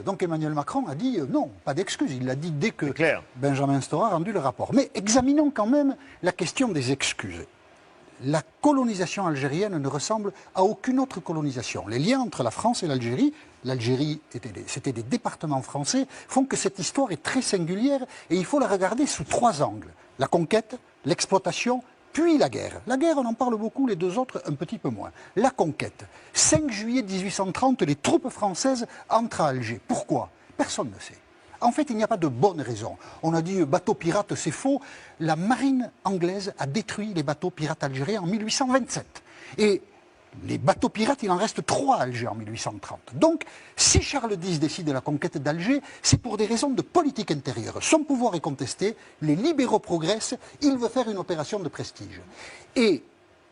Donc Emmanuel Macron a dit non, pas d'excuses. Il l'a dit dès que Benjamin Stora a rendu le rapport. Mais examinons quand même la question des excuses. La colonisation algérienne ne ressemble à aucune autre colonisation. Les liens entre la France et l'Algérie c'était des départements français, font que cette histoire est très singulière et il faut la regarder sous trois angles. La conquête, l'exploitation, puis la guerre. La guerre, on en parle beaucoup, les deux autres un petit peu moins. La conquête. 5 juillet 1830, les troupes françaises entrent à Alger. Pourquoi? Personne ne sait. En fait, il n'y a pas de bonne raison. On a dit bateau pirate, c'est faux. La marine anglaise a détruit les bateaux pirates algériens en 1827. Et les bateaux pirates, il en reste 3 à Alger en 1830. Donc, si Charles X décide de la conquête d'Alger, c'est pour des raisons de politique intérieure. Son pouvoir est contesté, les libéraux progressent, il veut faire une opération de prestige. Et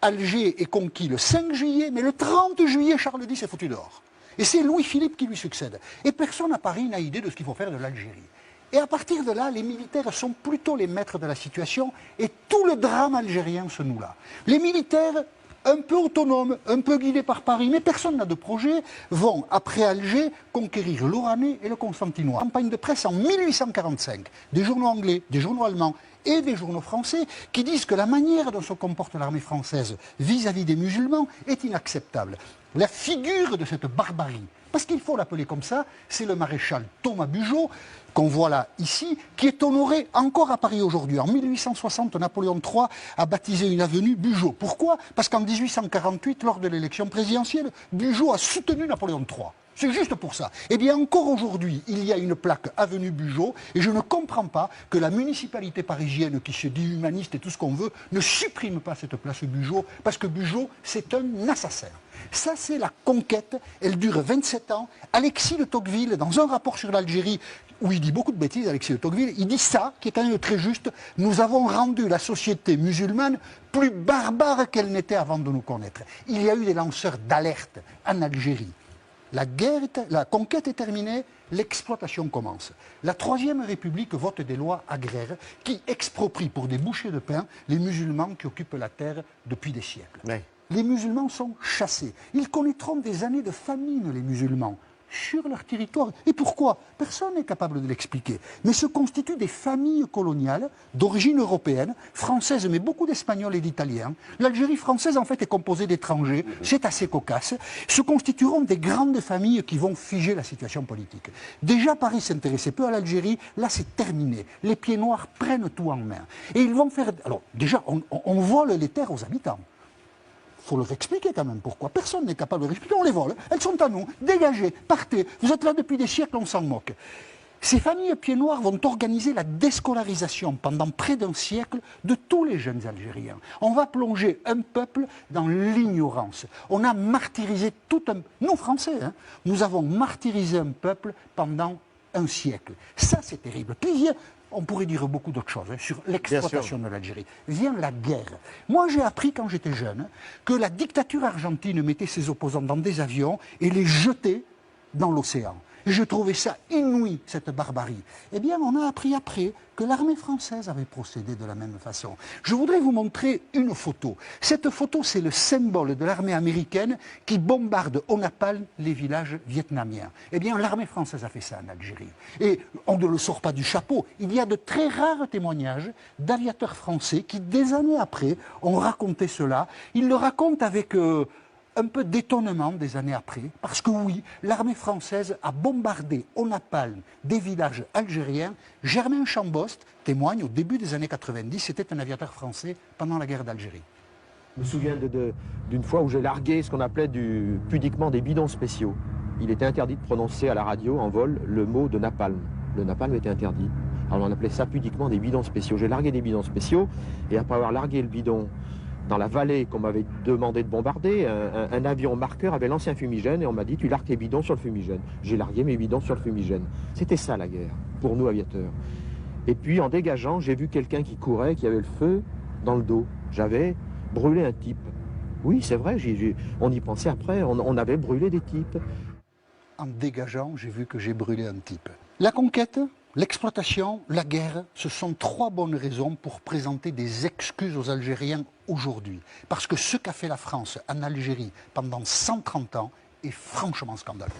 Alger est conquis le 5 juillet, mais le 30 juillet, Charles X est foutu dehors. Et c'est Louis-Philippe qui lui succède. Et personne à Paris n'a idée de ce qu'il faut faire de l'Algérie. Et à partir de là, les militaires sont plutôt les maîtres de la situation et tout le drame algérien se noue là. Les militaires, un peu autonomes, un peu guidés par Paris, mais personne n'a de projet, vont, après Alger, conquérir l'Oranais et le Constantinois. Campagne de presse en 1845, des journaux anglais, des journaux allemands et des journaux français qui disent que la manière dont se comporte l'armée française vis-à-vis des musulmans est inacceptable. La figure de cette barbarie, parce qu'il faut l'appeler comme ça, c'est le maréchal Thomas Bugeaud, qu'on voit là, ici, qui est honoré encore à Paris aujourd'hui. En 1860, Napoléon III a baptisé une avenue Bugeaud. Pourquoi? Parce qu'en 1848, lors de l'élection présidentielle, Bugeaud a soutenu Napoléon III. C'est juste pour ça. Eh bien, encore aujourd'hui, il y a une plaque avenue Bugeaud, et je ne comprends pas que la municipalité parisienne, qui se dit humaniste et tout ce qu'on veut, ne supprime pas cette place Bugeaud, parce que Bugeaud, c'est un assassin. Ça, c'est la conquête, elle dure 27 ans. Alexis de Tocqueville, dans un rapport sur l'Algérie, où il dit beaucoup de bêtises, Alexis de Tocqueville, il dit ça, qui est quand même très juste, nous avons rendu la société musulmane plus barbare qu'elle n'était avant de nous connaître. Il y a eu des lanceurs d'alerte en Algérie. La conquête est terminée, l'exploitation commence. La Troisième République vote des lois agraires qui exproprient pour des bouchées de pain les musulmans qui occupent la terre depuis des siècles. Oui. Les musulmans sont chassés. Ils connaîtront des années de famine, les musulmans, sur leur territoire. Et pourquoi? Personne n'est capable de l'expliquer. Mais se constituent des familles coloniales d'origine européenne, française, mais beaucoup d'Espagnols et d'Italiens. L'Algérie française, en fait, est composée d'étrangers. C'est assez cocasse. Se constitueront des grandes familles qui vont figer la situation politique. Déjà, Paris s'intéressait peu à l'Algérie. Là, c'est terminé. Les pieds noirs prennent tout en main. Et ils vont faire... Alors, déjà, on vole les terres aux habitants. Il faut leur expliquer quand même pourquoi. Personne n'est capable de leur expliquer. On les vole. Elles sont à nous. Dégagez, partez. Vous êtes là depuis des siècles, on s'en moque. Ces familles pieds noirs vont organiser la déscolarisation pendant près d'un siècle de tous les jeunes Algériens. On va plonger un peuple dans l'ignorance. On a martyrisé tout un... Nous, Français, nous avons martyrisé un peuple pendant un siècle. Ça, c'est terrible. Puis on pourrait dire beaucoup d'autres choses sur l'exploitation de l'Algérie. Vient la guerre. Moi, j'ai appris quand j'étais jeune que la dictature argentine mettait ses opposants dans des avions et les jetait dans l'océan. Et je trouvais ça inouï, cette barbarie. Eh bien, on a appris après que l'armée française avait procédé de la même façon. Je voudrais vous montrer une photo. Cette photo, c'est le symbole de l'armée américaine qui bombarde au napalm les villages vietnamiens. Eh bien, l'armée française a fait ça en Algérie. Et on ne le sort pas du chapeau. Il y a de très rares témoignages d'aviateurs français qui, des années après, ont raconté cela. Ils le racontent avec... un peu d'étonnement des années après, parce que oui, l'armée française a bombardé au napalm des villages algériens. Germain Chambost témoigne au début des années 90, c'était un aviateur français pendant la guerre d'Algérie. Je me souviens d'une fois où j'ai largué ce qu'on appelait pudiquement des bidons spéciaux. Il était interdit de prononcer à la radio en vol le mot de napalm. Le napalm était interdit. Alors on appelait ça pudiquement des bidons spéciaux. J'ai largué des bidons spéciaux et après avoir largué le bidon dans la vallée qu'on m'avait demandé de bombarder, un avion marqueur avait lancé un fumigène et on m'a dit tu largues tes bidons sur le fumigène. J'ai largué mes bidons sur le fumigène. C'était ça la guerre, pour nous aviateurs. Et puis en dégageant, j'ai vu quelqu'un qui courait, qui avait le feu dans le dos. J'avais brûlé un type. Oui, c'est vrai, on y pensait après, on avait brûlé des types. En dégageant, j'ai vu que j'ai brûlé un type. La conquête, l'exploitation, la guerre, ce sont 3 bonnes raisons pour présenter des excuses aux Algériens aujourd'hui. Parce que ce qu'a fait la France en Algérie pendant 130 ans est franchement scandaleux.